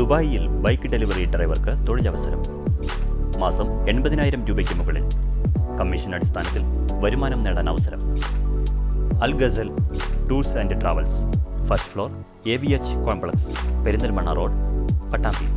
ദുബായിൽ bike delivery ഡ്രൈവർക്ക് തൊഴിലവസരം. മാസം 80,000 രൂപയ്ക്ക് മുകളിൽ കമ്മീഷൻ അടിസ്ഥാനത്തിൽ വരുമാനം നേടാൻ അവസരം. Al Ghazal tours and travels, first floor, AVH complex, Perinthalmanna road, Pattambi.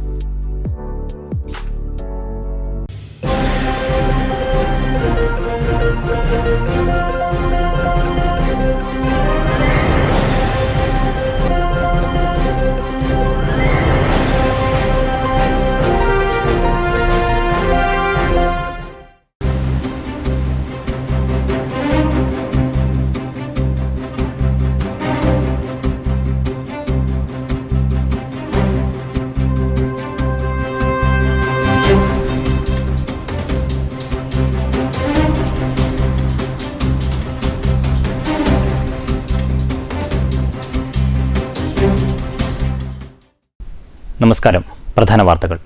നമസ്കാരം. പ്രധാന വാർത്തകൾ.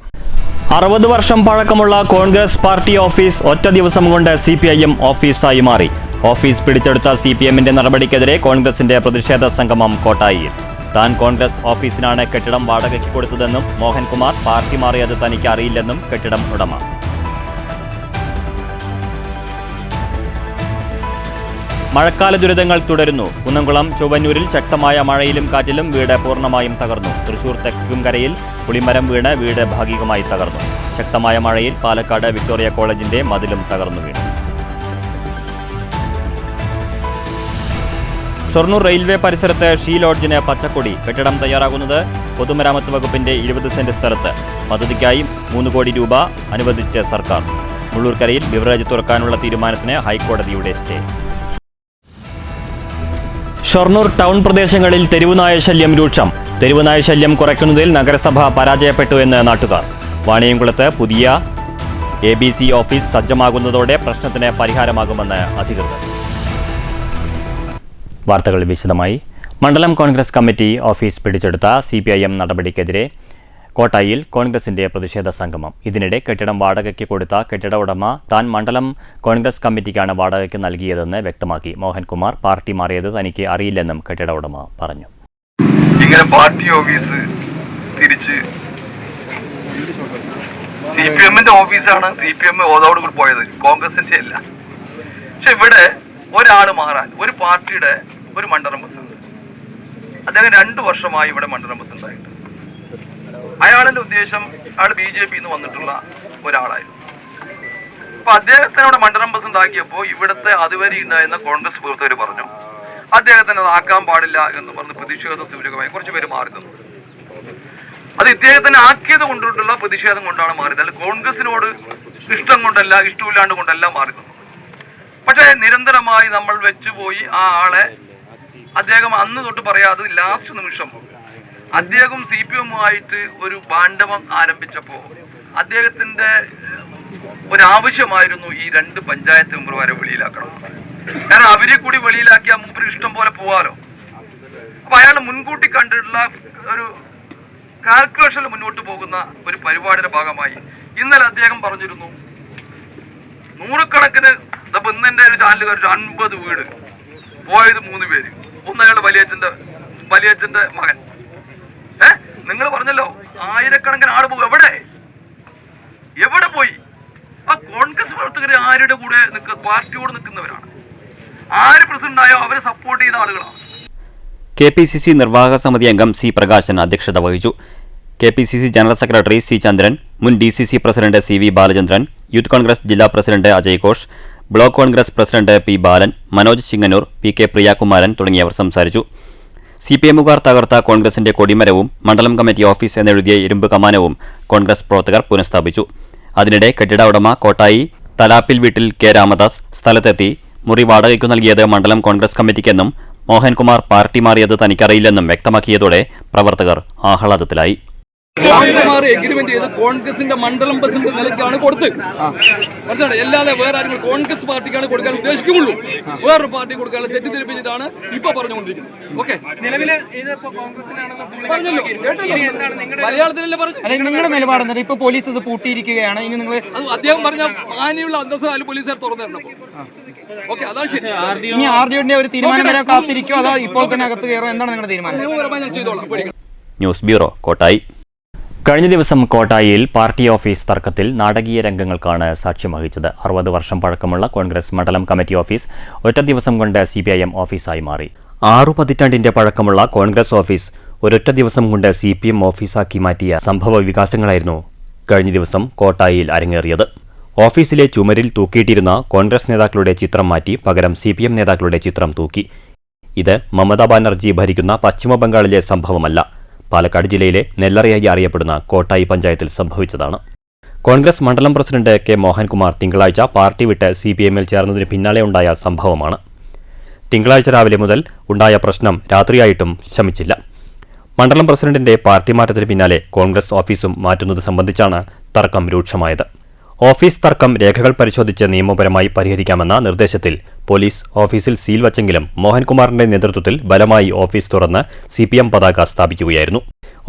60 വർഷം പഴക്കമുള്ള കോൺഗ്രസ് പാർട്ടി ഓഫീസ് ഒറ്റ ദിവസം കൊണ്ട് CPIM ഓഫീസായി മാറി. ഓഫീസ് പിടിച്ചെടുത്ത CPMന്റെ നടപടിക്കെതിരെ കോൺഗ്രസിന്റെ പ്രതിഷേധ സംഗമം കോട്ടായിയിൽ. താൻ കോൺഗ്രസ് ഓഫീസിനാണ് കെട്ടിടം വാടകയ്ക്ക് കൊടുത്തതെന്നും മോഹൻകുമാർ പാർട്ടി മാറിയത് തനിക്ക് അറിയില്ലെന്നും കെട്ടിടം ഉടമ. മഴക്കാല ദുരിതങ്ങൾ തുടരുന്നു. കുന്നംകുളം ചൊവ്വന്നൂരിൽ ശക്തമായ മഴയിലും കാറ്റിലും വീട് പൂർണ്ണമായും തകർന്നു. തൃശൂർ തെക്കുംകരയിൽ പുളിമരം വീണ് വീട് ഭാഗികമായി തകർന്നു. ശക്തമായ മഴയിൽ പാലക്കാട് വിക്ടോറിയ കോളേജിന്റെ മതിലും തകർന്നു വീണു. ഷൊർണൂർ റെയിൽവേ പരിസരത്ത് ഷീ ലോഡ്ജിന് പച്ചക്കൊടി. കെട്ടിടം തയ്യാറാകുന്നത് പൊതുമരാമത്ത് വകുപ്പിന്റെ 20 സെന്റ് സ്ഥലത്ത്. പദ്ധതിക്കായി 3 കോടി രൂപ അനുവദിച്ച് സർക്കാർ. മുള്ളൂർക്കരയിൽ ബിവറേജ് തുറക്കാനുള്ള തീരുമാനത്തിന് ഹൈക്കോടതിയുടെ സ്റ്റേ. ഷൊർണൂർ ടൗൺ പ്രദേശങ്ങളിൽ തെരുവുനായ ശല്യം രൂക്ഷം. തെരുവുനായ ശല്യം കുറയ്ക്കുന്നതിൽ നഗരസഭ പരാജയപ്പെട്ടു എന്ന് നാട്ടുകാർ. വാണിയംകുളത്ത് പുതിയ ABC ഓഫീസ് സജ്ജമാകുന്നതോടെ പ്രശ്നത്തിന് പരിഹാരമാകുമെന്ന് അധികൃതർ. വാർത്തകൾ വിശദമായി. മണ്ഡലം കോൺഗ്രസ് കമ്മിറ്റി ഓഫീസ് പിടിച്ചെടുത്ത CPIM നടപടിക്കെതിരെ കോട്ടായിൽ കോൺഗ്രസിന്റെ പ്രതിഷേധ സംഗമം. ഇതിനിടെ കെട്ടിടം വാടകയ്ക്ക് കൊടുത്ത കെട്ടിട ഉടമ താൻ മണ്ഡലം കോൺഗ്രസ് കമ്മിറ്റിക്കാണ് വാടകയ്ക്ക് നൽകിയതെന്ന് വ്യക്തമാക്കി. മോഹൻകുമാർ പാർട്ടി മാറിയത് തനിക്ക് അറിയില്ലെന്നും കെട്ടിട ഉടമ പറഞ്ഞു. ഇങ്ങനെ പാർട്ടി ഓഫീസ് തിരിച്ച് CPMന്റെ ഓഫീസാണ്. CPM ഓതോട് കൂടി പോയത്, കോൺഗ്രസിന്റെ അല്ല. പക്ഷെ ഇവിടെ ഒരാൾ മാറാൻ, ഒരു പാർട്ടിയുടെ ഒരു മണ്ഡലം പ്രസിഡന്റ്, അദ്ദേഹം 2 വർഷമായി ഇവിടെ മണ്ഡലം പ്രസിഡന്റ് ആയിട്ട്. അയാളുടെ ഉദ്ദേശം അയാൾ BJP വന്നിട്ടുള്ള ഒരാളായിരുന്നു. അപ്പൊ അദ്ദേഹത്തിനോട് മണ്ഡലം പ്രസിഡന്റ് ആക്കിയപ്പോൾ ഇവിടുത്തെ അതുവരെ ഉണ്ടായിരുന്ന കോൺഗ്രസ് പ്രവർത്തകർ പറഞ്ഞു അദ്ദേഹത്തിന് അത് ആക്കാൻ പാടില്ല എന്ന് പറഞ്ഞ് പ്രതിഷേധ സൂചകമായി കുറച്ച് പേര് മാറി നിന്നു. അത് ഇദ്ദേഹത്തിന് ആക്കിയത് കൊണ്ടിട്ടുള്ള പ്രതിഷേധം കൊണ്ടാണ് മാറിയത്. അല്ല കോൺഗ്രസിനോട് ഇഷ്ടം കൊണ്ടല്ല, ഇഷ്ടമില്ലാണ്ട് കൊണ്ടല്ല മാറി നിന്നു. പക്ഷേ നിരന്തരമായി നമ്മൾ വെച്ചുപോയി ആ ആളെ. അദ്ദേഹം അന്ന് തൊട്ട് പറയാതെ ലാസ്റ്റ് നിമിഷം അദ്ദേഹം CPMുമായിട്ട് ഒരു ബാണ്ഡവം ആരംഭിച്ചപ്പോൾ അദ്ദേഹത്തിന്റെ ഒരാവശ്യമായിരുന്നു ഈ 2 പഞ്ചായത്ത് മെമ്പർമാരെ വെളിയിലാക്കണം. കാരണം അവരെ കൂടി വെളിയിലാക്കിയാൽ മുമ്പ് ഇഷ്ടം പോലെ പോവാലോ. അപ്പൊ അയാൾ മുൻകൂട്ടി കണ്ടിട്ടുള്ള ഒരു കാൽക്കുലേഷനിൽ മുന്നോട്ട് പോകുന്ന ഒരു പരിപാടിയുടെ ഭാഗമായി ഇന്നലെ അദ്ദേഹം പറഞ്ഞിരുന്നു 100 കണക്കിന്. ഇപ്പൊ ഇന്നെന്റെ ഒരു ചാനലുകാർ 50 വീട് പോയത് 3 പേര്. ഒന്ന് അയാൾ വലിയച്ഛന്റെ മകൻ. നിങ്ങൾ പറഞ്ഞല്ലോ 1000കണക്കിന് ആള് പോകും. എവിടെ പോയി? ആ കോൺഗ്രസ് പ്രവർത്തകർ ആരുടെ കൂടെ പാർട്ടിയോട് നിൽക്കുന്നവരാണ്. ആര് പ്രസിഡന്റായോ അവരെ സപ്പോർട്ട് ചെയ്ത ആളുകളാണ്. KPCC നിർവാഹക സമിതി അംഗം C. പ്രകാശൻ അധ്യക്ഷത വഹിച്ചു. KPCC general secretary C. Chandran, മുൻ DCC president CV. Balachandran, youth Congress ജില്ലാ president Ajay Ghosh, block Congress president P. Balan, Manoj Chingannur, PK. Priyakumaran തുടങ്ങിയവർ സംസാരിച്ചു. CPMുകാർ തകർത്ത കോൺഗ്രസിന്റെ കൊടിമരവും മണ്ഡലം കമ്മിറ്റി ഓഫീസ് എന്നെഴുതിയ ഇരുമ്പ് കമാനവും കോൺഗ്രസ് പ്രവർത്തകർ പുനഃസ്ഥാപിച്ചു. അതിനിടെ കെട്ടിട ഉടമ കോട്ടായി തലാപ്പിൽ വീട്ടിൽ K. രാമദാസ് സ്ഥലത്തെത്തി മുറി വാടകയ്ക്കു നൽകിയത് മണ്ഡലം കോൺഗ്രസ് കമ്മിറ്റിക്കെന്നും മോഹൻകുമാർ പാർട്ടി മാറിയത് തനിക്കറിയില്ലെന്നും വ്യക്തമാക്കിയതോടെ പ്രവർത്തകർ ആഹ്ലാദത്തിലായി. മോഹൻകുമാർ എഗ്രിമെന്റ് ചെയ്ത് കോൺഗ്രസിന്റെ മണ്ഡലം പ്രസിഡന്റ് നിലയ്ക്കാണ് കൊടുത്ത്. മനസ്സിലാണ്. അല്ലാതെ വേറെ ആരെങ്കിലും കോൺഗ്രസ് പാർട്ടിക്കാണ് കൊടുക്കാൻ ഉദ്ദേശിക്കുള്ളൂ. വേറൊരു പാർട്ടി കൊടുക്കാൻ തെറ്റിദ്ധരിപ്പിച്ചിട്ടാണ് ഇപ്പൊ പറഞ്ഞുകൊണ്ടിരിക്കുന്നത്. ഓക്കെ, മലയാളത്തിലല്ലേ പറഞ്ഞു. നിങ്ങളുടെ നിലപാടെന്നത് ഇപ്പൊ പോലീസ് ഇത് പൂട്ടിയിരിക്കുകയാണ്. ഇനി നിങ്ങൾ അദ്ദേഹം പറഞ്ഞ മാനിയുള്ള അന്തസ്സ് അതിൽ പോലീസുകാർ തുറന്നു തരണപ്പോ. ഓക്കെ, അതാണ് ശരി. ഇനി RDOന്റെ ഒരു തീരുമാനം വരെ കാത്തിരിക്കോ അതോ ഇപ്പോൾ തന്നെ അകത്ത് കയറോ? എന്താണ് നിങ്ങളുടെ തീരുമാനം? ഞാൻ ചെയ്തോളാം. News bureau, Kottayi. കഴിഞ്ഞ ദിവസം കോട്ടായിൽ പാർട്ടി ഓഫീസ് തർക്കത്തിൽ നാടകീയ രംഗങ്ങൾക്കാണ് സാക്ഷ്യം വഹിച്ചത്. 60 വർഷം പഴക്കമുള്ള കോൺഗ്രസ് മണ്ഡലം കമ്മിറ്റി ഓഫീസ് ഒറ്റ ദിവസം കൊണ്ട് CPIM ഓഫീസായി മാറി. 6 പതിറ്റാണ്ടിന്റെ പഴക്കമുള്ള കോൺഗ്രസ് ഓഫീസ് ഒരൊറ്റ ദിവസം കൊണ്ട് CPM ഓഫീസാക്കി മാറ്റിയ സംഭവ വികാസങ്ങളായിരുന്നു കഴിഞ്ഞ ദിവസം കോട്ടായിൽ അരങ്ങേറിയത്. ഓഫീസിലെ ചുമരിൽ തൂക്കിയിട്ടിരുന്ന കോൺഗ്രസ് നേതാക്കളുടെ ചിത്രം മാറ്റി പകരം CPM നേതാക്കളുടെ ചിത്രം തൂക്കി. ഇത് മമതാ ബാനർജി ഭരിക്കുന്ന പശ്ചിമബംഗാളിലെ സംഭവമല്ല, പാലക്കാട് ജില്ലയിലെ നെല്ലറയായി അറിയപ്പെടുന്ന കോട്ടായി പഞ്ചായത്തിൽ സംഭവിച്ചതാണ്. കോൺഗ്രസ് മണ്ഡലം പ്രസിഡന്റ് കെ മോഹൻകുമാർ തിങ്കളാഴ്ച പാർട്ടി വിട്ട് CPMൽ ചേർന്നതിന് പിന്നാലെ ഉണ്ടായ സംഭവമാണ്. തിങ്കളാഴ്ച രാവിലെ മുതൽ ഉണ്ടായ പ്രശ്നം രാത്രിയായിട്ടും ശമിച്ചില്ല. മണ്ഡലം പ്രസിഡന്റിന്റെ പാർട്ടി മാറ്റത്തിന് പിന്നാലെ കോൺഗ്രസ് ഓഫീസും മാറ്റുന്നത് സംബന്ധിച്ചാണ് തർക്കം രൂക്ഷമായത്. ഓഫീസ് തർക്കം രേഖകൾ പരിശോധിച്ച് നിയമപരമായി പരിഹരിക്കാമെന്ന നിർദ്ദേശത്തിൽ പോലീസ് ഓഫീസിൽ സീൽ വച്ചെങ്കിലും മോഹൻകുമാറിന്റെ നേതൃത്വത്തിൽ ബലമായി ഓഫീസ് തുറന്ന് CPM പതാക സ്ഥാപിക്കുകയായിരുന്നു.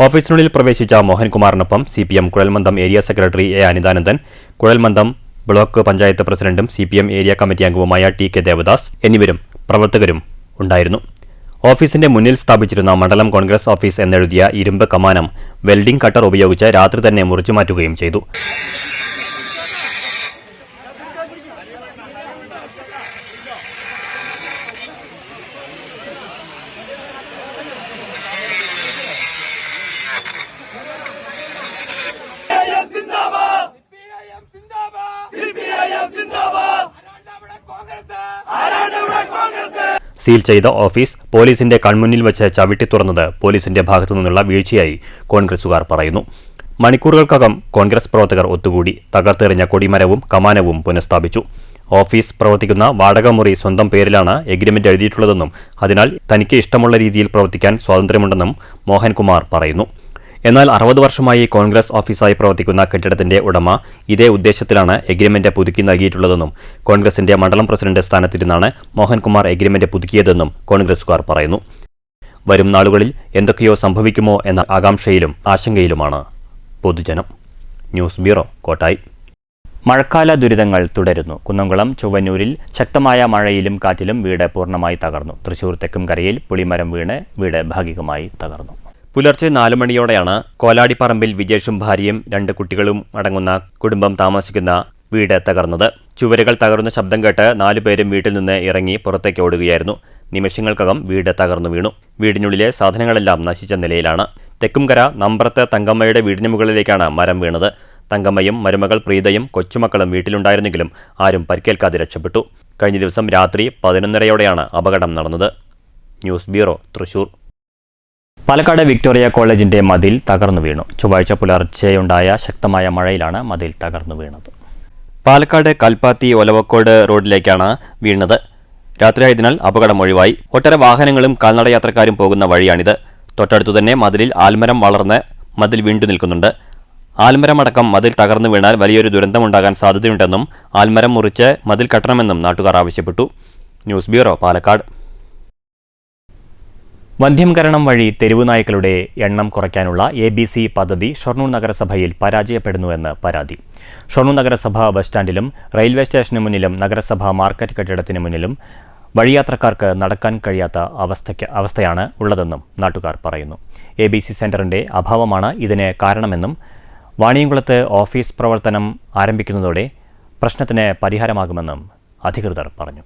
ഓഫീസിനുള്ളിൽ പ്രവേശിച്ച മോഹൻകുമാറിനൊപ്പം CPM കുഴൽമന്ദം ഏരിയ സെക്രട്ടറി A. അനിതാനന്ദൻ, കുഴൽമന്ദം ബ്ലോക്ക് പഞ്ചായത്ത് പ്രസിഡന്റും CPM ഏരിയ കമ്മിറ്റി അംഗവുമായ TK ദേവദാസ് എന്നിവരും പ്രവർത്തകരും ഉണ്ടായിരുന്നു. ഓഫീസിന്റെ മുന്നിൽ സ്ഥാപിച്ചിരുന്ന മണ്ഡലം കോൺഗ്രസ് ഓഫീസ് എന്നെഴുതിയ ഇരുമ്പ് കമാനം വെൽഡിംഗ് കട്ടർ ഉപയോഗിച്ച് രാത്രി തന്നെ മുറിച്ചുമാറ്റുകയും ചെയ്തു. സീൽ ചെയ്ത ഓഫീസ് പോലീസിന്റെ കൺമുന്നിൽ വെച്ച് ചവിട്ടി തുറന്നത് പോലീസിന്റെ ഭാഗത്തു നിന്നുള്ള വീഴ്ചയായി കോൺഗ്രസുകാർ പറയുന്നു. മണിക്കൂറുകൾക്കകം കോൺഗ്രസ് പ്രവർത്തകർ ഒത്തുകൂടി തകർത്തെറിഞ്ഞ കൊടിമരവും കമാനവും പുനഃസ്ഥാപിച്ചു. ഓഫീസ് പ്രവർത്തിക്കുന്ന വാടകമുറി സ്വന്തം പേരിലാണ് എഗ്രിമെന്റ് എഴുതിയിട്ടുള്ളതെന്നും അതിനാൽ തനിക്ക് ഇഷ്ടമുള്ള രീതിയിൽ പ്രവർത്തിക്കാൻ സ്വാതന്ത്ര്യമുണ്ടെന്നും മോഹൻകുമാർ പറയുന്നു. എന്നാൽ 60 വർഷമായി കോൺഗ്രസ് ഓഫീസായി പ്രവർത്തിക്കുന്ന കെട്ടിടത്തിന്റെ ഉടമ ഇതേ ഉദ്ദേശത്തിലാണ് എഗ്രിമെന്റ് പുതുക്കി നൽകിയിട്ടുള്ളതെന്നും കോൺഗ്രസിന്റെ മണ്ഡലം പ്രസിഡന്റ് സ്ഥാനത്തിരുന്നാണ് മോഹൻകുമാർ എഗ്രിമെന്റ് പുതുക്കിയതെന്നും കോൺഗ്രസുകാർ പറയുന്നു. വരും നാളുകളിൽ എന്തൊക്കെയോ സംഭവിക്കുമോ എന്ന ആകാംക്ഷയിലും ആശങ്കയിലുമാണ് പൊതുജനം. News bureau, Kottayi. മഴക്കാല ദുരിതങ്ങൾ തുടരുന്നു. കുന്നംകുളം ചൊവ്വന്നൂരിൽ ശക്തമായ മഴയിലും കാറ്റിലും വീട് പൂർണ്ണമായി തകർന്നു. തൃശൂർ തെക്കുംകരയിൽ പുളിമരം വീണ് വീട് ഭാഗികമായി തകർന്നു. പുലർച്ചെ 4 മണിയോടെയാണ് കോലാടിപ്പറമ്പിൽ വിജേഷും ഭാര്യയും 2 കുട്ടികളും അടങ്ങുന്ന കുടുംബം താമസിക്കുന്ന വീട് തകർന്നത്. ചുവരുകൾ തകർന്ന ശബ്ദം കേട്ട് 4 പേരും വീട്ടിൽ നിന്ന് ഇറങ്ങി പുറത്തേക്ക് ഓടുകയായിരുന്നു. നിമിഷങ്ങൾക്കകം വീട് തകർന്നു വീണു. വീടിനുള്ളിലെ സാധനങ്ങളെല്ലാം നശിച്ച നിലയിലാണ്. തെക്കുംകര നമ്പ്രത്ത് തങ്കമ്മയുടെ വീടിന് മുകളിലേക്കാണ് മരം വീണത്. തങ്കമ്മയും മരുമകൾ പ്രീതയും കൊച്ചുമക്കളും വീട്ടിലുണ്ടായിരുന്നെങ്കിലും ആരും പരിക്കേൽക്കാതെ രക്ഷപ്പെട്ടു. കഴിഞ്ഞ ദിവസം രാത്രി 11:30യോടെയാണ് അപകടം നടന്നത്. News bureau, Thrissur. Palakkad Victoria കോളേജിന്റെ മതിൽ തകർന്നു വീണു. ചൊവ്വാഴ്ച പുലർച്ചെയുണ്ടായ ശക്തമായ മഴയിലാണ് മതിൽ തകർന്നു വീണത്. പാലക്കാട് കൽപ്പാത്തി ഒലവക്കോട് റോഡിലേക്കാണ് വീണത്. രാത്രിയായതിനാൽ അപകടം ഒഴിവായി. ഒട്ടേറെ വാഹനങ്ങളും കാൽനടയാത്രക്കാരും പോകുന്ന വഴിയാണിത്. തൊട്ടടുത്തു തന്നെ മതിലിൽ ആൽമരം വളർന്ന് മതിൽ വീണ്ടു നിൽക്കുന്നുണ്ട്. ആൽമരമടക്കം മതിൽ തകർന്നു വീണാൽ വലിയൊരു ദുരന്തമുണ്ടാകാൻ സാധ്യതയുണ്ടെന്നും ആൽമരം മുറിച്ച് മതിൽ കെട്ടണമെന്നും നാട്ടുകാർ ആവശ്യപ്പെട്ടു. News bureau, Palakkad. വന്ധ്യംകരണം വഴി തെരുവുനായ്ക്കളുടെ എണ്ണം കുറയ്ക്കാനുള്ള ABC പദ്ധതി ഷൊർണൂർ നഗരസഭയിൽ പരാജയപ്പെടുന്നുവെന്ന് പരാതി. ഷൊർണൂർ നഗരസഭ ബസ് സ്റ്റാൻഡിലും റെയിൽവേ സ്റ്റേഷന് മുന്നിലും നഗരസഭ മാർക്കറ്റ് കെട്ടിടത്തിന് മുന്നിലും വഴിയാത്രക്കാർക്ക് നടക്കാൻ കഴിയാത്ത അവസ്ഥയാണ് ഉള്ളതെന്നും നാട്ടുകാർ പറയുന്നു. ABC സെന്ററിന്റെ അഭാവമാണ് ഇതിന് കാരണമെന്നും വാണിയംകുളത്ത് ഓഫീസ് പ്രവർത്തനം ആരംഭിക്കുന്നതോടെ പ്രശ്നത്തിന് പരിഹാരമാകുമെന്നും അധികൃതർ പറഞ്ഞു.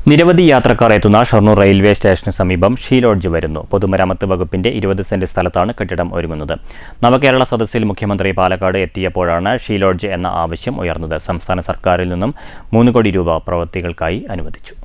നിരവധി യാത്രക്കാർ എത്തുന്ന ഷൊർണൂർ റെയിൽവേ സ്റ്റേഷന് സമീപം ഷീ ലോഡ്ജ് വരുന്നു. പൊതുമരാമത്ത് വകുപ്പിന്റെ 20 സെന്റ് സ്ഥലത്താണ് കെട്ടിടം ഒരുങ്ങുന്നത്. നവകേരള സദസ്സിൽ മുഖ്യമന്ത്രി പാലക്കാട് എത്തിയപ്പോഴാണ് ഷീ ലോഡ്ജ് എന്ന ആവശ്യം ഉയർന്നത്. സംസ്ഥാന സർക്കാരിൽ നിന്നും 3 കോടി രൂപ പ്രവൃത്തികൾക്കായി അനുവദിച്ചു.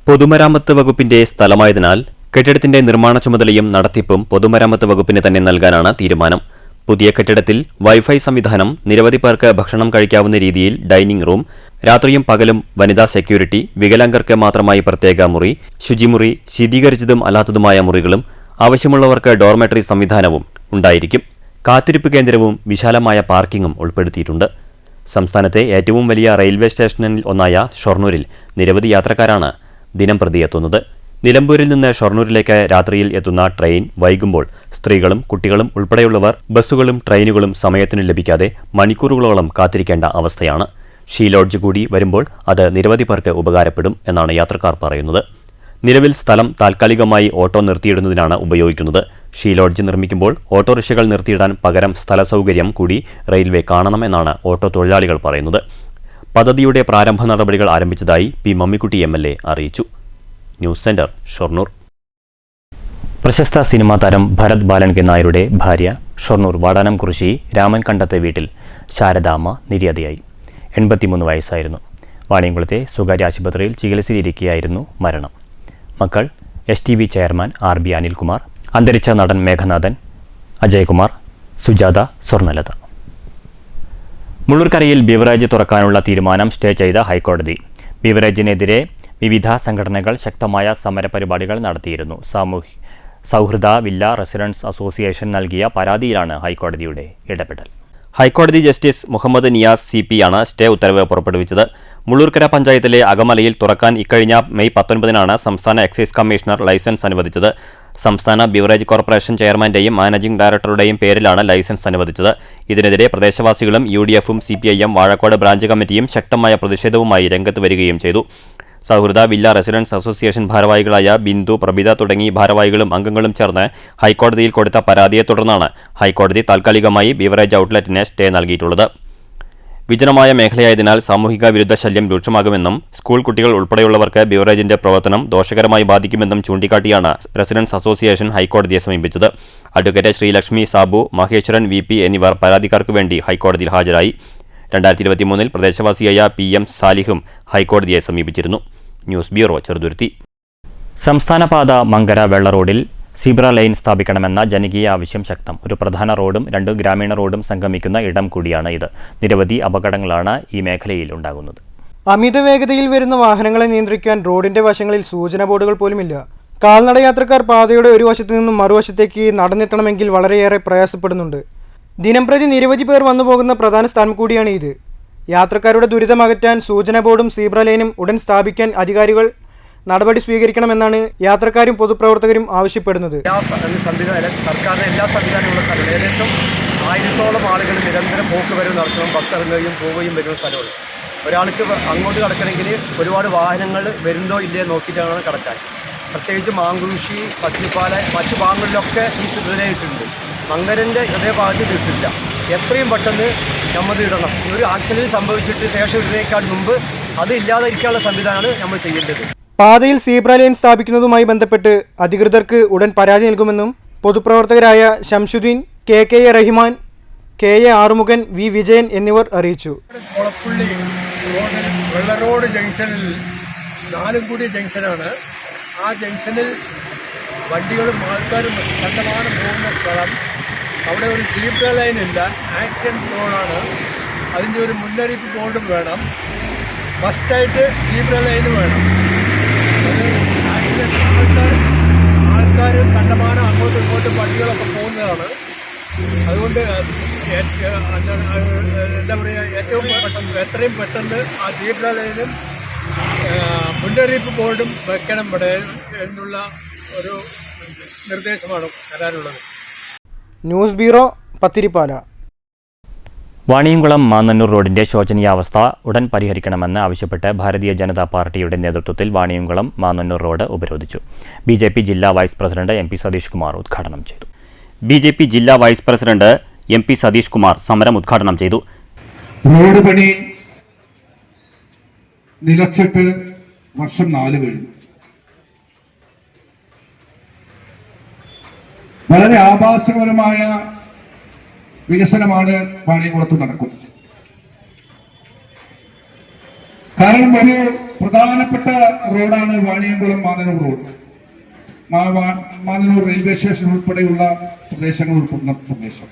പൊതുമരാമത്ത് വകുപ്പിന്റെ സ്ഥലമായതിനാൽ കെട്ടിടത്തിന്റെ നിർമ്മാണ ചുമതലയും നടത്തിപ്പും പൊതുമരാമത്ത് വകുപ്പിന് തന്നെ നൽകാനാണ് തീരുമാനം. പുതിയ കെട്ടിടത്തിൽ വൈഫൈ സംവിധാനം, നിരവധി പേർക്ക് ഭക്ഷണം കഴിക്കാവുന്ന രീതിയിൽ ഡൈനിംഗ് റൂം, രാത്രിയും പകലും വനിതാ സെക്യൂരിറ്റി, വികലാംഗർക്ക് മാത്രമായി പ്രത്യേക മുറി, ശുചിമുറി, ശീതീകരിച്ചതും അല്ലാത്തതുമായ മുറികളും ആവശ്യമുള്ളവർക്ക് ഡോർമെട്രി സംവിധാനവും ഉണ്ടായിരിക്കും. കാത്തിരിപ്പ് കേന്ദ്രവും വിശാലമായ പാർക്കിംഗും ഉൾപ്പെടുത്തിയിട്ടുണ്ട്. സംസ്ഥാനത്തെ ഏറ്റവും വലിയ റെയിൽവേ സ്റ്റേഷനിൽ ഒന്നായ ഷൊർണൂരിൽ നിരവധി യാത്രക്കാരാണ് ദിനം പ്രതി എത്തുന്നത്. നിലമ്പൂരിൽ നിന്ന് ഷൊർണൂരിലേക്ക് രാത്രിയിൽ എത്തുന്ന ട്രെയിൻ വൈകുമ്പോൾ സ്ത്രീകളും കുട്ടികളും ഉൾപ്പെടെയുള്ളവർ ബസ്സുകളും ട്രെയിനുകളും സമയത്തിന് ലഭിക്കാതെ മണിക്കൂറുകളോളം കാത്തിരിക്കേണ്ട അവസ്ഥയാണ്. ഷീ ലോഡ്ജ് കൂടി വരുമ്പോൾ അത് നിരവധി പേർക്ക് ഉപകാരപ്പെടും എന്നാണ് യാത്രക്കാർ പറയുന്നത്. നിലവിൽ സ്ഥലം താൽക്കാലികമായി ഓട്ടോ നിർത്തിയിടുന്നതിനാണ് ഉപയോഗിക്കുന്നത്. ഷീ ലോഡ്ജ് നിർമ്മിക്കുമ്പോൾ ഓട്ടോറിക്ഷകൾ നിർത്തിയിടാൻ പകരം സ്ഥല സൗകര്യം കൂടി റെയിൽവേ കാണണമെന്നാണ് ഓട്ടോ തൊഴിലാളികൾ പറയുന്നത്. പദ്ധതിയുടെ പ്രാരംഭ നടപടികൾ ആരംഭിച്ചതായി പി മമ്മിക്കുട്ടി MLA അറിയിച്ചു. News centre, Shoranur. പ്രശസ്ത സിനിമാ താരം ഭരത് ബാലൻ കെ നായരുടെ ഭാര്യ ഷൊർണൂർ വാടാനംകുറിശി രാമൻ കണ്ടത്തെ വീട്ടിൽ ശാരദാമ്മ നിര്യാതയായി. 83 വയസ്സായിരുന്നു. വാണിയംകുളത്തെ സ്വകാര്യ ആശുപത്രിയിൽ ചികിത്സയിലിരിക്കെയായിരുന്നു മരണം. മക്കൾ STV ചെയർമാൻ RB അനിൽകുമാർ, അന്തരിച്ച നടൻ മേഘനാഥൻ, അജയ്കുമാർ, സുജാത, സ്വർണലത. മുള്ളൂർക്കരയിൽ ബിവറേജ് തുറക്കാനുള്ള തീരുമാനം സ്റ്റേ ചെയ്ത ഹൈക്കോടതി. ബിവറേജിനെതിരെ വിവിധ സംഘടനകൾ ശക്തമായ സമരപരിപാടികൾ നടത്തിയിരുന്നു. സൗഹൃദ വില്ല റെസിഡൻസ് അസോസിയേഷൻ നൽകിയ പരാതിയിലാണ് ഹൈക്കോടതിയുടെ ഇടപെടൽ. ഹൈക്കോടതി ജസ്റ്റിസ് മുഹമ്മദ് നിയാസ് CP ആണ് സ്റ്റേ ഉത്തരവ് പുറപ്പെടുവിച്ചത്. മുള്ളൂർക്കര പഞ്ചായത്തിലെ അകമലയിൽ തുറക്കാൻ ഇക്കഴിഞ്ഞ മെയ് 19 സംസ്ഥാന എക്സൈസ് കമ്മീഷണർ ലൈസൻസ് അനുവദിച്ചത്. സംസ്ഥാന ബിവറേജ് കോർപ്പറേഷൻ ചെയർമാന്റെയും മാനേജിംഗ് ഡയറക്ടറുടെയും പേരിലാണ് ലൈസൻസ് അനുവദിച്ചത്. ഇതിനെതിരെ പ്രദേശവാസികളും UDFും CPIM വാഴക്കോട് ബ്രാഞ്ച് കമ്മിറ്റിയും ശക്തമായ പ്രതിഷേധവുമായി രംഗത്ത് വരികയും ചെയ്തു. സൗഹൃദ വില്ല റെസിഡൻസ് അസോസിയേഷൻ ഭാരവാഹികളായ ബിന്ദു, പ്രഭിത തുടങ്ങി ഭാരവാഹികളും അംഗങ്ങളും ചേർന്ന് ഹൈക്കോടതിയിൽ കൊടുത്ത പരാതിയെ തുടർന്നാണ് ഹൈക്കോടതി താൽക്കാലികമായി ബിവറേജ് ഔട്ട്ലെറ്റിന് സ്റ്റേ നൽകിയിട്ടുള്ളത്. വിജനമായ മേഖലയായതിനാൽ സാമൂഹിക വിരുദ്ധ ശല്യം രൂക്ഷമാകുമെന്നും സ്കൂൾ കുട്ടികൾ ഉൾപ്പെടെയുള്ളവർക്ക് ബിവറേജിന്റെ പ്രവർത്തനം ദോഷകരമായി ബാധിക്കുമെന്നും ചൂണ്ടിക്കാട്ടിയാണ് റെസിഡൻസ് അസോസിയേഷൻ ഹൈക്കോടതിയെ സമീപിച്ചത്. അഡ്വക്കേറ്റ് ശ്രീലക്ഷ്മി, സാബു, മഹേശ്വരൻ VP എന്നിവർ പരാതിക്കാർക്ക് വേണ്ടി ഹൈക്കോടതിയിൽ ഹാജരായി. 2023 പ്രദേശവാസിയായ PM സാലിഹും ഹൈക്കോടതിയെ സമീപിച്ചിരുന്നു. News bureau, Cheruthuruthy. സംസ്ഥാനപാത മങ്കര വെള്ള റോഡിൽ സീബ്ര ലൈൻ സ്ഥാപിക്കണമെന്ന ജനകീയ ആവശ്യം ശക്തം. ഒരു പ്രധാന റോഡും 2 ഗ്രാമീണ റോഡും സംഗമിക്കുന്ന ഇടം കൂടിയാണ് ഇത്. നിരവധി അപകടങ്ങളാണ് ഈ മേഖലയിൽ ഉണ്ടാകുന്നത്. അമിത വേഗതയിൽ വരുന്ന വാഹനങ്ങളെ നിയന്ത്രിക്കാൻ റോഡിന്റെ വശങ്ങളിൽ സൂചനാ ബോർഡുകൾ പോലുമില്ല. കാൽനട യാത്രക്കാർ പാതയുടെ ഒരു വശത്തു നിന്നും മറുവശത്തേക്ക് നടന്നെത്തണമെങ്കിൽ വളരെയേറെ പ്രയാസപ്പെടുന്നുണ്ട്. ദിനംപ്രതി നിരവധി പേർ വന്നുപോകുന്ന പ്രധാന സ്ഥലം കൂടിയാണ് ഇത്. യാത്രക്കാരുടെ ദുരിതമകറ്റാൻ സൂചനാ ബോർഡും സീബ്ര ലൈനും ഉടൻ സ്ഥാപിക്കാൻ അധികാരികൾ നടപടി സ്വീകരിക്കണമെന്നാണ് യാത്രക്കാരും പൊതുപ്രവർത്തകരും ആവശ്യപ്പെടുന്നത്. സർക്കാരിന്റെ എല്ലാ സംവിധാനങ്ങളും സ്ഥലമാണ്. ഏകദേശം 1000-ഓളം ആളുകൾ നിരന്തരം പോക്കുവരവ് നടത്തുകയും ബസ് ഇറങ്ങുകയും പോവുകയും വരുന്ന സ്ഥലമാണ്. ഒരാൾക്ക് അങ്ങോട്ട് കടക്കണമെങ്കിൽ ഒരുപാട് വാഹനങ്ങൾ വരുന്നോ ഇല്ലയോ നോക്കിയിട്ടാണ് കടക്കാൻ. പ്രത്യേകിച്ച് മാങ്കുരിശി, പച്ചിപ്പാല, മറ്റു ഭാഗങ്ങളിലൊക്കെ ഈ സ്ഥിതിയിട്ടുണ്ട്. മങ്കരൻ്റെ അതേ ഭാഗത്ത് ഇട്ടില്ല. എത്രയും പെട്ടെന്ന് നമ്മൾ ഇടണം. ഒരു ആക്സിഡൻറ്റ് സംഭവിച്ചിട്ട് ശേഷം ഇടുന്നതിനേക്കാൾ മുമ്പ് അത് ഇല്ലാതിരിക്കാനുള്ള സംവിധാനമാണ് നമ്മൾ ചെയ്യേണ്ടത്. പാതയിൽ സീബ്ര ലൈൻ സ്ഥാപിക്കുന്നതുമായി ബന്ധപ്പെട്ട് അധികൃതർക്ക് ഉടൻ പരാതി നൽകുമെന്നും പൊതുപ്രവർത്തകരായ Shamsuddin, KK Rahiman, KA Arumukhan, V Vijayan എന്നിവർ അറിയിച്ചു. കൊളപ്പുള്ളി റോഡിൽ വെള്ളറോഡ് ജംഗ്ഷനിൽ 4 കൂടി ജംഗ്ഷനാണ്. ആ ജംഗ്ഷനിൽ വണ്ടികളും ആൾക്കാരും കണ്ടമാനം പോകുന്ന സ്ഥലം. അവിടെ ഒരു സീബ്ര ലൈൻ ഇല്ല, ആക്സിഡൻറ്റ് സോണാണ്. അതിൻ്റെ ഒരു മുന്നറിയിപ്പ് ബോർഡും വേണം. ഫസ്റ്റായിട്ട് സീബ്ര ലൈൻ വേണം. അത് ആക്സിഡൻറ്റ് ആൾക്കാർ കണ്ടമാനം അങ്ങോട്ടും ഇങ്ങോട്ടും വണ്ടികളൊക്കെ പോകുന്നതാണ്. അതുകൊണ്ട് എന്താ പറയുക, ഏറ്റവും എത്രയും പെട്ടെന്ന് ആ സീബ്ര ലൈനും മുന്നറിയിപ്പ് ബോർഡും വെക്കണം ഇവിടെ എന്നുള്ള ഒരു നിർദ്ദേശമാണ് തരാനുള്ളത്. News bureau, Pathirippala. വാണിയംകുളം മാന്നന്നൂർ റോഡിന്റെ ശോചനീയാവസ്ഥ ഉടൻ പരിഹരിക്കണമെന്ന് ആവശ്യപ്പെട്ട് ഭാരതീയ ജനതാ പാർട്ടിയുടെ നേതൃത്വത്തിൽ വാണിയംകുളം മാന്നന്നൂർ റോഡ് ഉപരോധിച്ചു. BJP ജില്ലാ vice president MP Satheesh Kumar ഉദ്ഘാടനം ചെയ്തു. BJP ജില്ലാ vice president MP Satheesh Kumar സമരം ഉദ്ഘാടനം ചെയ്തു. റോഡ് പണി നിലച്ചിട്ട് വർഷം 4 കഴിഞ്ഞു. വളരെ ആഭാസപരമായ വികസനമാണ് വാണിയംകുളത്ത് നടക്കുന്നത്. കാരണം ഒരു പ്രധാനപ്പെട്ട റോഡാണ് Vaniyamkulam Mannannur road. Mannannur railway station ഉൾപ്പെടെയുള്ള പ്രദേശങ്ങൾ ഉൾപ്പെടുന്ന പ്രദേശം.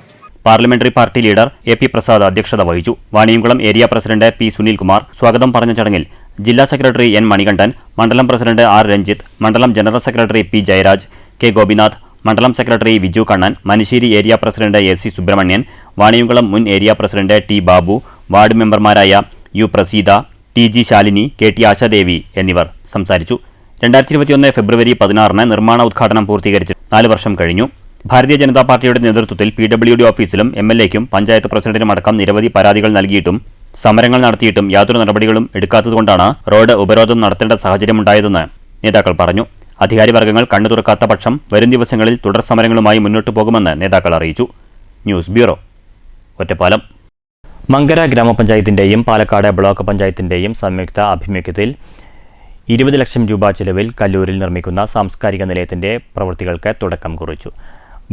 Parliamentary party leader AP Prasad അധ്യക്ഷത വഹിച്ചു. Vaniyamkulam area president P Sunilkumar സ്വാഗതം പറഞ്ഞ ചടങ്ങിൽ ജില്ലാ സെക്രട്ടറി N മണികണ്ഠൻ, മണ്ഡലം പ്രസിഡന്റ് R രഞ്ജിത്ത്, മണ്ഡലം general secretary P Jayaraj, K Gopinath, മണ്ഡലം secretary Viju Kannan, Manassery area president AC Subramanian, Vaniyamkulam മുൻ area president T Babu, ward മെമ്പർമാരായ U Praseetha, TG Shalini, KT Ashadevi എന്നിവർ സംസാരിച്ചു. 2021 ഫെബ്രുവരി 16 നിർമ്മാണ ഉദ്ഘാടനം പൂർത്തീകരിച്ച് 4 വർഷം കഴിഞ്ഞു. ഭാരതീയ ജനതാ പാർട്ടിയുടെ നേതൃത്വത്തിൽ PWD ഓഫീസിലും MLAയ്ക്കും പഞ്ചായത്ത് പ്രസിഡന്റിനുമടക്കം നിരവധി പരാതികൾ നൽകിയിട്ടും സമരങ്ങൾ നടത്തിയിട്ടും യാതൊരു നടപടികളും എടുക്കാത്തതുകൊണ്ടാണ് റോഡ് ഉപരോധം നടത്തേണ്ട സാഹചര്യമുണ്ടായതെന്ന് നേതാക്കൾ പറഞ്ഞു. അധികാരി വർഗ്ഗങ്ങൾ കണ്ണു തുറക്കാത്ത പക്ഷം വരും ദിവസങ്ങളിൽ തുടർ സമരങ്ങളുമായി മുന്നോട്ടു പോകുമെന്ന് നേതാക്കൾ അറിയിച്ചു. News bureau, Ottapalam. മങ്കര ഗ്രാമപഞ്ചായത്തിന്റെയും പാലക്കാട് ബ്ലോക്ക് പഞ്ചായത്തിന്റെയും സംയുക്ത ആഭിമുഖ്യത്തിൽ 20 ലക്ഷം രൂപ ചെലവിൽ കല്ലൂരിൽ നിർമ്മിക്കുന്ന സാംസ്കാരിക നിലയത്തിന്റെ പ്രവൃത്തികൾക്ക് തുടക്കം കുറിച്ചു.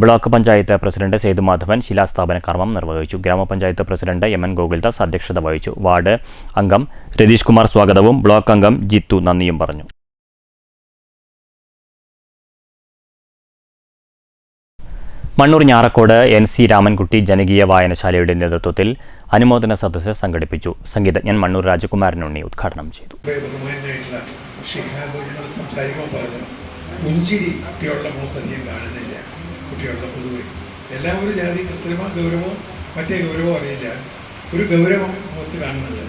ബ്ലോക്ക് പഞ്ചായത്ത് പ്രസിഡന്റ് സേതുമാധവൻ ശിലാസ്ഥാപന കർമ്മം നിർവഹിച്ചു. ഗ്രാമപഞ്ചായത്ത് പ്രസിഡന്റ് MN ഗോകുൽദാസ് അധ്യക്ഷത വഹിച്ചു. വാർഡ് അംഗം രതീഷ് കുമാർ സ്വാഗതവും ബ്ലോക്ക് അംഗം ജിത്തു നന്ദിയും പറഞ്ഞു. മണ്ണൂർ ഞാറക്കോട് NC രാമൻകുട്ടി ജനകീയ വായനശാലയുടെ നേതൃത്വത്തിൽ അനുമോദന സദസ്സ് സംഘടിപ്പിച്ചു. സംഗീതജ്ഞൻ മണ്ണൂർ രാജകുമാരനുണ്ണി ഉദ്ഘാടനം ചെയ്തു. പുഞ്ചിരി കുട്ടികളുടെ മുഖത്തധികം കാണുന്നില്ല. കുട്ടികളുടെ പൊതുവെ എല്ലാവരും ജാതി കൃത്രിമ ഗൗരവമോ മറ്റേ ഗൗരവമോ അറിയില്ല. ഒരു ഗൗരവം മുഖത്ത് കാണുന്നുണ്ട്.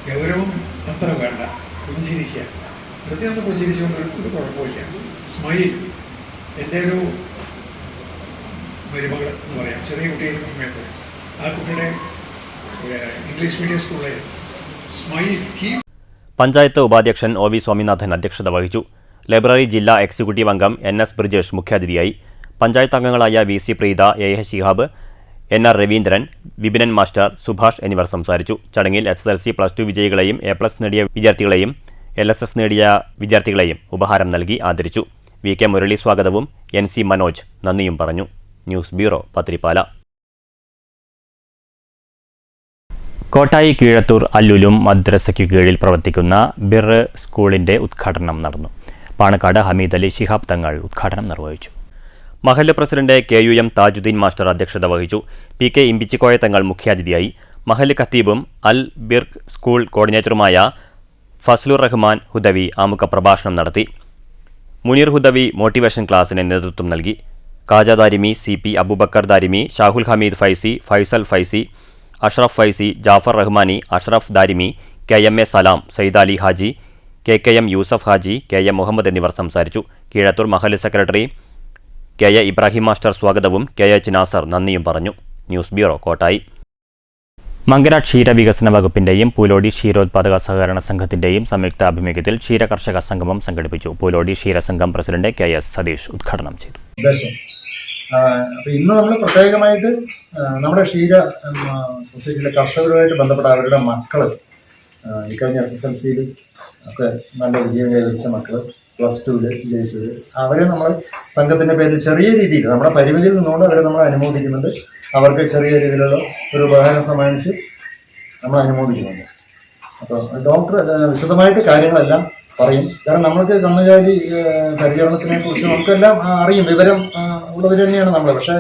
ഗൗരവം അത്ര വേണ്ട, പുഞ്ചിരിക്കുക. വെറുതെ ഒന്ന് പുഞ്ചിരിച്ചുകൊണ്ട് ഒരു കുഴപ്പമില്ല. സ്മൈൽ. എൻ്റെ ഒരു മരുമകൾ എന്ന് പറയാം, ചെറിയ കുട്ടിയായിരുന്ന സമയത്ത് ആ കുട്ടിയുടെ ഇംഗ്ലീഷ് മീഡിയം സ്കൂളിൽ സ്മൈൽ കീപ്. പഞ്ചായത്ത് ഉപാധ്യക്ഷൻ OV സ്വാമിനാഥൻ അധ്യക്ഷത വഹിച്ചു. ലൈബ്രറി ജില്ലാ എക്സിക്യൂട്ടീവ് അംഗം NS ബ്രിജേഷ് മുഖ്യാതിഥിയായി. പഞ്ചായത്ത് അംഗങ്ങളായ VC Preetha, AH Shihab, NR Raveendran, Vipinan master, Subhash എന്നിവർ സംസാരിച്ചു. ചടങ്ങിൽ SSLC +2 വിജയികളെയും A+ നേടിയ വിദ്യാർത്ഥികളെയും LSS നേടിയ വിദ്യാർത്ഥികളെയും ഉപഹാരം നൽകി ആദരിച്ചു. VK മുരളി സ്വാഗതവും NC മനോജ് നന്ദിയും പറഞ്ഞു. News bureau, Pathirippala. കോട്ടായി കീഴത്തൂർ അല്ലുലും മദ്രസയ്ക്കു കീഴിൽ പ്രവർത്തിക്കുന്ന ബിർ സ്കൂളിന്റെ ഉദ്ഘാടനം നടന്നു. പാണക്കാട് ഹമീദ് അലി ശിഹാബ് തങ്ങൾ ഉദ്ഘാടനം നിർവഹിച്ചു. മഹല്ല് പ്രസിഡന്റ് KUM താജുദ്ദീൻ മാസ്റ്റർ അധ്യക്ഷത വഹിച്ചു. PK ഇമ്പിച്ചിക്കോയ തങ്ങൾ മുഖ്യാതിഥിയായി. മഹല്ല് ഖത്തീബും അൽ ബിർ സ്കൂൾ കോർഡിനേറ്ററുമായ ഫസ്ലുർ റഹ്മാൻ ഹുദവി ആമുഖ പ്രഭാഷണം നടത്തി. മുനീർ ഹുദവി മോട്ടിവേഷൻ ക്ലാസിന് നേതൃത്വം നൽകി. കാജ ദാരിമി, CP അബൂബക്കർ ദാരിമി, ഷാഹുൽ ഹമീദ് ഫൈസി, ഫൈസൽ ഫൈസി, അഷ്റഫ് ഫൈസി, ജാഫർ റഹ്മാനി, അഷ്റഫ് ദാരിമി, KMA സലാം, സയ്യിദ് അലി ഹാജി, KKM യൂസഫ് ഹാജി, KM മുഹമ്മദ് എന്നിവർ സംസാരിച്ചു. കീഴത്തൂർ മഹല്ല് സെക്രട്ടറി KA ഇബ്രാഹിം മാസ്റ്റർ സ്വാഗതവും KH നാസർ നന്ദിയും പറഞ്ഞു. News bureau, Kottayi. മങ്കര ക്ഷീരവികസന വകുപ്പിന്റെയും പൂലോടി ക്ഷീരോത്പാദക സഹകരണ സംഘത്തിന്റെയും സംയുക്ത ആഭിമുഖ്യത്തിൽ ക്ഷീരകർഷക സംഗമം സംഘടിപ്പിച്ചു. പൂലോടി ക്ഷീരസംഘം പ്രസിഡന്റ് KS സതീഷ് ഉദ്ഘാടനം ചെയ്തു. അപ്പോൾ ഇന്ന് നമ്മൾ പ്രത്യേകമായിട്ട് നമ്മുടെ ക്ഷീര സൊസൈറ്റിയിലെ കർഷകരുമായിട്ട് ബന്ധപ്പെട്ട അവരുടെ മക്കൾ ഇക്കഴിഞ്ഞ SSLCയിൽ ഒക്കെ നല്ല വിജയം കൈവരിച്ച മക്കൾ, +2 വിജയിച്ചത്, അവരെ നമ്മൾ സംഘത്തിൻ്റെ പേരിൽ ചെറിയ രീതിയിൽ നമ്മുടെ പരിമിതിയിൽ നിന്നുകൊണ്ട് അവരെ നമ്മൾ അനുമോദിക്കുന്നുണ്ട്. അവർക്ക് ചെറിയ രീതിയിലുള്ള ഒരു ഉപഹാരം സമ്മാനിച്ച് നമ്മൾ അനുമോദിക്കുന്നുണ്ട്. അപ്പോൾ ഡോക്ടർ വിശദമായിട്ട് കാര്യങ്ങളെല്ലാം പറയും. കാരണം നമ്മൾക്ക് കന്നുകാലി പരിചരണത്തിനെ കുറിച്ച് നമുക്കെല്ലാം അറിയും, വിവരം ഉള്ളവർ തന്നെയാണ് നമ്മൾ. പക്ഷേ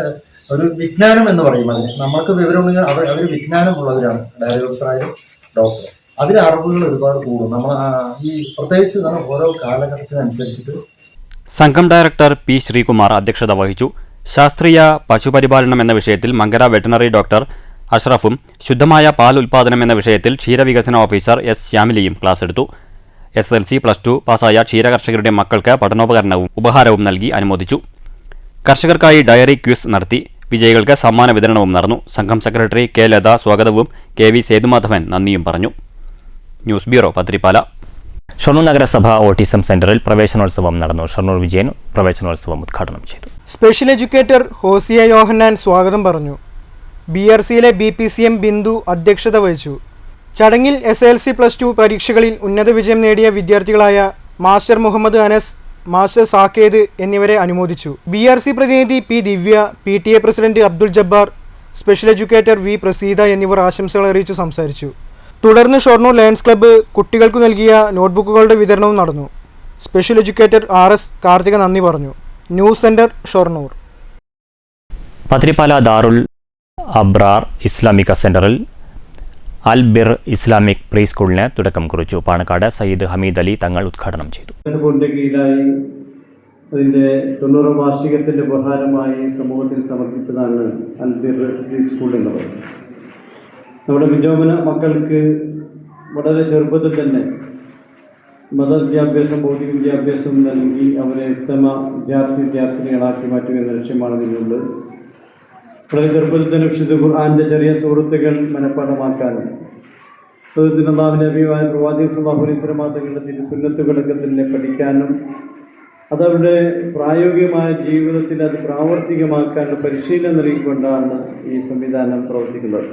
ഒരു വിജ്ഞാനം എന്ന് പറയും അതിന്. നമ്മൾക്ക് വിവരമുള്ള അവർ വിജ്ഞാനം ഉള്ളവരാണ്, ഡയറി ഓഫീസറായാലും ഡോക്ടർ. അതിൽ അറിവുകൾ ഒരുപാട് കൂടും. നമ്മൾ ഈ പ്രത്യേകിച്ച് നമ്മൾ ഓരോ കാലഘട്ടത്തിനനുസരിച്ചിട്ട്. സംഘം ഡയറക്ടർ P ശ്രീകുമാർ അധ്യക്ഷത വഹിച്ചു. ശാസ്ത്രീയ പശുപരിപാലനം എന്ന വിഷയത്തിൽ മങ്കര വെറ്ററിനറി ഡോക്ടർ അഷ്റഫും ശുദ്ധമായ പാൽ ഉൽപ്പാദനം എന്ന വിഷയത്തിൽ ക്ഷീരവികസന ഓഫീസർ S ശ്യാമിലിയും ക്ലാസ് എടുത്തു. SSLC +2 പാസായ ക്ഷീരകർഷകരുടെ മക്കൾക്ക് പഠനോപകരണവും ഉപഹാരവും നൽകി അനുമോദിച്ചു. കർഷകർക്കായി ഡയറി ക്വിസ് നടത്തി. വിജയികൾക്ക് സമ്മാന വിതരണവും നടന്നു. സംഘം സെക്രട്ടറി K ലത സ്വാഗതവും KV സേതുമാധവൻ നന്ദിയും പറഞ്ഞു. News bureau, Pathiripala. ഷൊർണൂർ നഗരസഭ ഓട്ടിസം സെന്ററിൽ പ്രവേശനോത്സവം നടന്നു. ഷൊർണൂർ വിജയൻ പ്രവേശനോത്സവം ഉദ്ഘാടനം ചെയ്തു. സ്പെഷ്യൽ എഡ്യൂക്കേറ്റർ ഹോസിയ യോഹന്നാൻ സ്വാഗതം പറഞ്ഞു. BRCയിലെ BPCM ബിന്ദു അധ്യക്ഷത വഹിച്ചു. ചടങ്ങിൽ SSLC +2 പരീക്ഷകളിൽ ഉന്നത വിജയം നേടിയ വിദ്യാർത്ഥികളായ മാസ്റ്റർ മുഹമ്മദ് അനസ്, മാസ്റ്റർ സാക്കേത് എന്നിവരെ അനുമോദിച്ചു. BRC പ്രതിനിധി P ദിവ്യ, PTA president Abdul Jabbar, special educator V Praseetha എന്നിവർ ആശംസകൾ അറിയിച്ചു സംസാരിച്ചു. തുടർന്ന് ഷൊർണൂർ ലയൺസ് ക്ലബ്ബ് കുട്ടികൾക്ക് നൽകിയ നോട്ട്ബുക്കുകളുടെ വിതരണവും നടന്നു. സ്പെഷ്യൽ എഡ്യൂക്കേറ്റർ RS കാർത്തിക നന്ദി പറഞ്ഞു. News centre, Shoranur. പത്തിരിപ്പാല ദാറുൽ അബ്രാർ ഇസ്ലാമിക സെന്ററിൽ അൽ ബിർ ഇസ്ലാമിക് പ്രീ സ്കൂളിന് തുടക്കം കുറിച്ചു. പാണക്കാട് സയ്യിദ് ഹമീദ് അലി തങ്ങൾ ഉദ്ഘാടനം ചെയ്തു. കീഴിലായി അതിൻ്റെ 90 വാർഷികത്തിൻ്റെ ഉപഹാരമായി സമൂഹത്തിൽ സമർപ്പിച്ചതാണ് അൽ ബിർ പ്രീ സ്കൂൾ എന്നുള്ളത്. നമ്മുടെ വിജോമന മക്കൾക്ക് വളരെ ചെറുപ്പത്തിൽ തന്നെ മതവിദ്യാഭ്യാസം, ഭൗതിക വിദ്യാഭ്യാസം നൽകി അവരെ ഉത്തമ വിദ്യാർത്ഥിനികളാക്കി മാറ്റുക എന്ന ലക്ഷ്യമാണ് ഇതിനുള്ളത്. വളരെ ചെറുപ്പത്തിൽ തന്നെ വിശുദ്ധ ഖുർആന്റെ ചെറിയ സൂറത്തുകൾ മനഃപ്പാഠമാക്കാനും അള്ളാഹുവിന്റെ നബിയായ പ്രവാചകൻ സല്ലല്ലാഹു അലൈഹി വസല്ലം തങ്ങളുടെ തിരുസുന്നത്തുകളൊക്കെ തന്നെ പഠിക്കാനും അതവരുടെ പ്രായോഗികമായ ജീവിതത്തിൽ അത് പ്രാവർത്തികമാക്കാനുള്ള പരിശീലനം നൽകിക്കൊണ്ടാണ് ഈ സംവിധാനം പ്രവർത്തിക്കുന്നത്.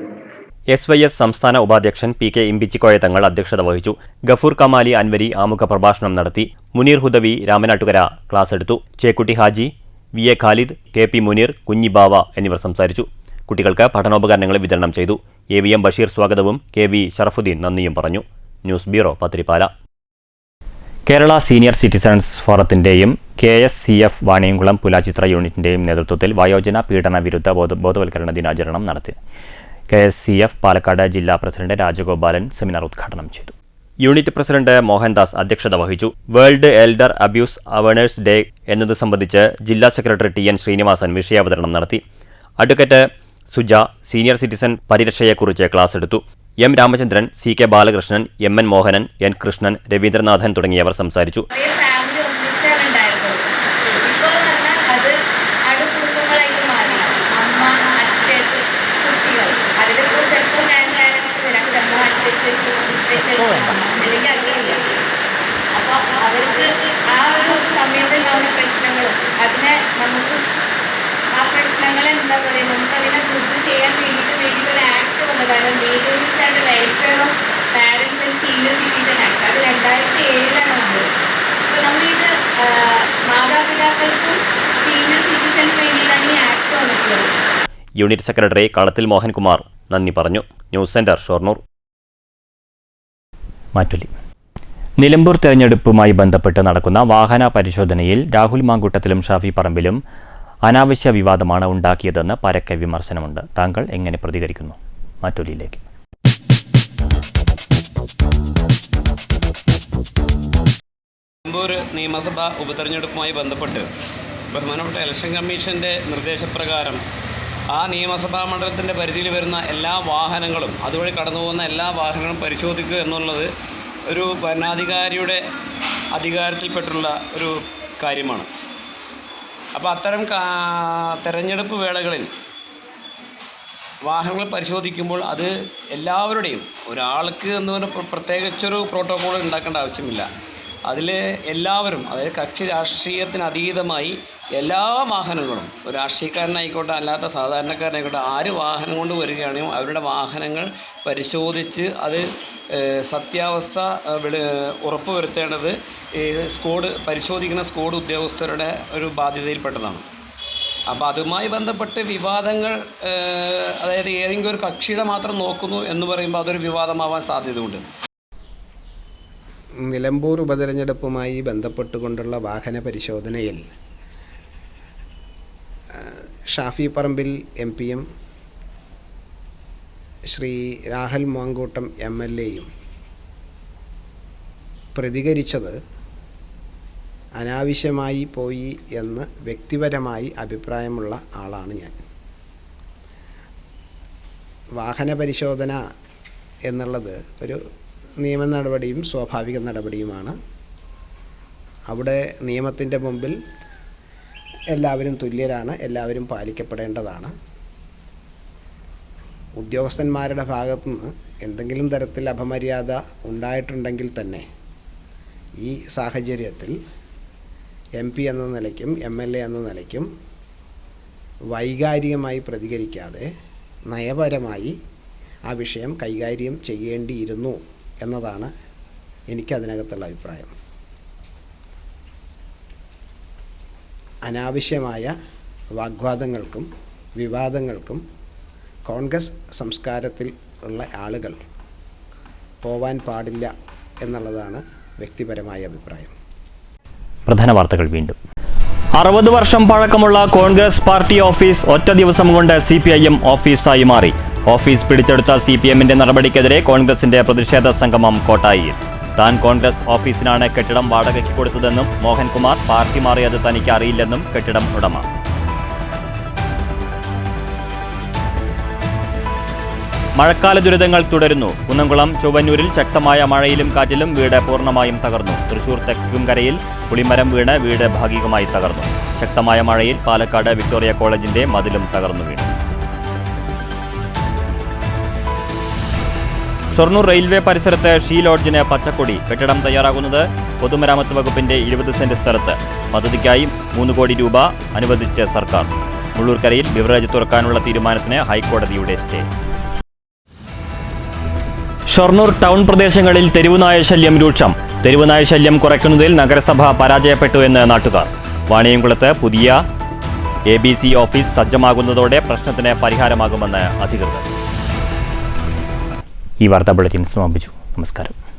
SYS സംസ്ഥാന ഉപാധ്യക്ഷൻ PK ഇമ്പിച്ചിക്കോയ തങ്ങൾ അധ്യക്ഷത വഹിച്ചു. ഗഫൂർ കമാലി അൻവരി ആമുഖ പ്രഭാഷണം നടത്തി. മുനീർ ഹുദവി രാമനാട്ടുകര ക്ലാസ് എടുത്തു. ചേക്കുട്ടി ഹാജി, VA ഖാലിദ്, KP മുനീർ, കുഞ്ഞിബാവ എന്നിവർ സംസാരിച്ചു. കുട്ടികൾക്ക് പഠനോപകരണങ്ങൾ വിതരണം ചെയ്തു. AVM ബഷീർ സ്വാഗതവും KV ഷറഫുദ്ദീൻ നന്ദിയും പറഞ്ഞു. News bureau Pathirippala. Kerala senior citizens ഫോറത്തിൻ്റെയും KSCF വാണിയംകുളം പുലാചിത്ര യൂണിറ്റിൻ്റെയും നേതൃത്വത്തിൽ വയോജന പീഡന വിരുദ്ധ ബോധവൽക്കരണ ദിനാചരണം നടത്തി. KSCF പാലക്കാട് ജില്ലാ പ്രസിഡന്റ് രാജഗോപാലൻ സെമിനാർ ഉദ്ഘാടനം ചെയ്തു. യൂണിറ്റ് പ്രസിഡന്റ് മോഹൻദാസ് അധ്യക്ഷത വഹിച്ചു. World elder abuse awareness day എന്നത് സംബന്ധിച്ച് ജില്ലാ സെക്രട്ടറി TN ശ്രീനിവാസൻ വിഷയാവതരണം നടത്തി. അഡ്വക്കേറ്റ് സുജ സീനിയർ സിറ്റിസൺ പരിരക്ഷയെക്കുറിച്ച് ക്ലാസ് എടുത്തു. M Ramachandran, CK Balakrishnan, MN Mohanan, N Krishnan, Raveendranathan തുടങ്ങിയവർ സംസാരിച്ചു. അപ്പോൾ അവർക്ക് ആ ഒരു സമയത്തുണ്ടാവുന്ന പ്രശ്നങ്ങളും അതിനെ നമുക്ക് ആ പ്രശ്നങ്ങളെ എന്താ പറയുക നമുക്കതിനെ ദൂരം ചെയ്യാൻ വേണ്ടിയിട്ട് ഒരു ആക്ട് വന്നതാണ്. Maintenance and welfare of parents and senior citizen act. അത് 2007 വന്നത്. അപ്പോൾ നമ്മളിത് മാതാപിതാക്കൾക്കും സീനിയർ സിറ്റിസൺസ് വേണ്ടിയിട്ടാണ് ഈ ആക്ട് വന്നിട്ടുള്ളത്. യൂണിറ്റ് സെക്രട്ടറി കളത്തിൽ മോഹൻകുമാർ നന്ദി പറഞ്ഞു. News centre Shoranur. മാറ്റുലി. നിലമ്പൂർ തെരഞ്ഞെടുപ്പുമായി ബന്ധപ്പെട്ട് നടക്കുന്ന വാഹന പരിശോധനയിൽ രാഹുൽ മാങ്കൂട്ടത്തിലും ഷാഫി പറമ്പിലും അനാവശ്യ വിവാദമാണ് ഉണ്ടാക്കിയതെന്ന് പരക്കെ വിമർശനമുണ്ട്. താങ്കൾ എങ്ങനെ പ്രതികരിക്കുന്നു? മാറ്റുലിയിലേക്ക്. നിലമ്പൂർ നിയമസഭാ ഉപതെരഞ്ഞെടുപ്പുമായി ബന്ധപ്പെട്ട് ബഹുമാനപ്പെട്ട ഇലക്ഷൻ കമ്മീഷൻ്റെ നിർദ്ദേശപ്രകാരം ആ നിയമസഭാ മണ്ഡലത്തിൻ്റെ പരിധിയിൽ വരുന്ന എല്ലാ വാഹനങ്ങളും അതുവഴി കടന്നു പോകുന്ന എല്ലാ വാഹനങ്ങളും പരിശോധിക്കുക എന്നുള്ളത് ഒരു ഭരണാധികാരിയുടെ അധികാരത്തിൽപ്പെട്ടുള്ള ഒരു കാര്യമാണ്. അപ്പോൾ അത്തരം തെരഞ്ഞെടുപ്പ് വേളകളിൽ വാഹനങ്ങൾ പരിശോധിക്കുമ്പോൾ അത് എല്ലാവരുടെയും ഒരാൾക്ക് എന്ന് പറഞ്ഞാൽ പ്രത്യേകിച്ചൊരു പ്രോട്ടോക്കോൾ ഉണ്ടാക്കേണ്ട ആവശ്യമില്ല. അതിൽ എല്ലാവരും, അതായത് കക്ഷി രാഷ്ട്രീയത്തിന് അതീതമായി എല്ലാ വാഹനങ്ങളും, ഒരു രാഷ്ട്രീയക്കാരനായിക്കോട്ടെ അല്ലാത്ത സാധാരണക്കാരനായിക്കോട്ടെ, ആര് വാഹനം കൊണ്ട് വരികയാണെങ്കിലും അവരുടെ വാഹനങ്ങൾ പരിശോധിച്ച് അത് സത്യാവസ്ഥ ഉറപ്പുവരുത്തേണ്ടത് പരിശോധിക്കുന്ന സ്ക്വാഡ് ഉദ്യോഗസ്ഥരുടെ ഒരു ബാധ്യതയിൽപ്പെട്ടതാണ്. അപ്പോൾ അതുമായി ബന്ധപ്പെട്ട് വിവാദങ്ങൾ, അതായത് ഏതെങ്കിലും ഒരു കക്ഷിയുടെ മാത്രം നോക്കുന്നു എന്ന് പറയുമ്പോൾ അതൊരു വിവാദമാവാൻ സാധ്യതയുണ്ട്. നിലമ്പൂർ ഉപതെരഞ്ഞെടുപ്പുമായി ബന്ധപ്പെട്ടുകൊണ്ടുള്ള വാഹന പരിശോധനയിൽ ഷാഫി പറമ്പിൽ MPയും ശ്രീ രാഹുൽ മാങ്കൂട്ടം MLAയും പ്രതികരിച്ചത് അനാവശ്യമായി പോയി എന്ന് വ്യക്തിപരമായി അഭിപ്രായമുള്ള ആളാണ് ഞാൻ. വാഹന പരിശോധന എന്നുള്ളത് ഒരു നിയമ നടപടിയും സ്വാഭാവിക നടപടിയുമാണ്. അവിടെ നിയമത്തിൻ്റെ മുമ്പിൽ എല്ലാവരും തുല്യരാണ്, എല്ലാവരും പാലിക്കപ്പെടേണ്ടതാണ്. ഉദ്യോഗസ്ഥന്മാരുടെ ഭാഗത്തുനിന്ന് എന്തെങ്കിലും തരത്തിൽ അപമര്യാദ ഉണ്ടായിട്ടുണ്ടെങ്കിൽ തന്നെ ഈ സാഹചര്യത്തിൽ MP എന്ന നിലയ്ക്കും MLA എന്ന നിലയ്ക്കും വൈകാരികമായി പ്രതികരിക്കാതെ നയപരമായി ആ വിഷയം കൈകാര്യം ചെയ്യേണ്ടിയിരുന്നു എന്നതാണ് എനിക്കതിനകത്തുള്ള അഭിപ്രായം. അനാവശ്യമായ വാഗ്വാദങ്ങൾക്കും വിവാദങ്ങൾക്കും കോൺഗ്രസ് സംസ്കാരത്തിൽ ഉള്ള ആളുകൾ പോവാൻ പാടില്ല എന്നുള്ളതാണ് വ്യക്തിപരമായ അഭിപ്രായം. പ്രധാന വാർത്തകൾ വീണ്ടും. 60 വർഷം പഴക്കമുള്ള കോൺഗ്രസ് പാർട്ടി ഓഫീസ് ഒറ്റ ദിവസം കൊണ്ട് CPIM ഓഫീസായി മാറി. ഓഫീസ് പിടിച്ചെടുത്ത CPMന്റെ നടപടിക്കെതിരെ കോൺഗ്രസിന്റെ പ്രതിഷേധ സംഗമം കോട്ടായിൽ. താൻ കോൺഗ്രസ് ഓഫീസിനാണ് കെട്ടിടം വാടകയ്ക്ക് കൊടുത്തതെന്നും മോഹൻകുമാർ, പാർട്ടി മാറിയത് തനിക്ക് അറിയില്ലെന്നും കെട്ടിടം ഉടമ. മഴക്കാല ദുരിതങ്ങൾ തുടരുന്നു. കുന്നംകുളം ചൊവ്വന്നൂരിൽ ശക്തമായ മഴയിലും കാറ്റിലും വീട് പൂർണ്ണമായും തകർന്നു. തൃശൂർ തെക്കുംകരയിൽ പുളിമരം വീണ് വീട് ഭാഗികമായി തകർന്നു. ശക്തമായ മഴയിൽ പാലക്കാട് വിക്ടോറിയ കോളേജിന്റെ മതിലും തകർന്നു വീണു. ഷൊർണൂർ റെയിൽവേ പരിസരത്ത് ഷീ ലോഡ്ജിന് പച്ചക്കൊടി. കെട്ടിടം തയ്യാറാകുന്നത് പൊതുമരാമത്ത് വകുപ്പിന്റെ 20 സെന്റ് സ്ഥലത്ത്. പദ്ധതിക്കായി 3 കോടി രൂപ അനുവദിച്ച് സർക്കാർ. മുള്ളൂർക്കരയിൽ ബിവറേജ് തുറക്കാനുള്ള തീരുമാനത്തിന് ഹൈക്കോടതിയുടെ സ്റ്റേ. ഷൊർണൂർ ടൗൺ പ്രദേശങ്ങളിൽ തെരുവുനായ ശല്യം രൂക്ഷം. തെരുവുനായ ശല്യം കുറയ്ക്കുന്നതിൽ നഗരസഭ പരാജയപ്പെട്ടു എന്ന് നാട്ടുകാർ. വാണിയംകുളത്ത് പുതിയ ABC ഓഫീസ് സജ്ജമാകുന്നതോടെ പ്രശ്നത്തിന് പരിഹാരമാകുമെന്ന് അധികൃതർ. ഈ വാർത്താ ബുള്ളറ്റിൻ സമാപിച്ചു. നമസ്കാരം.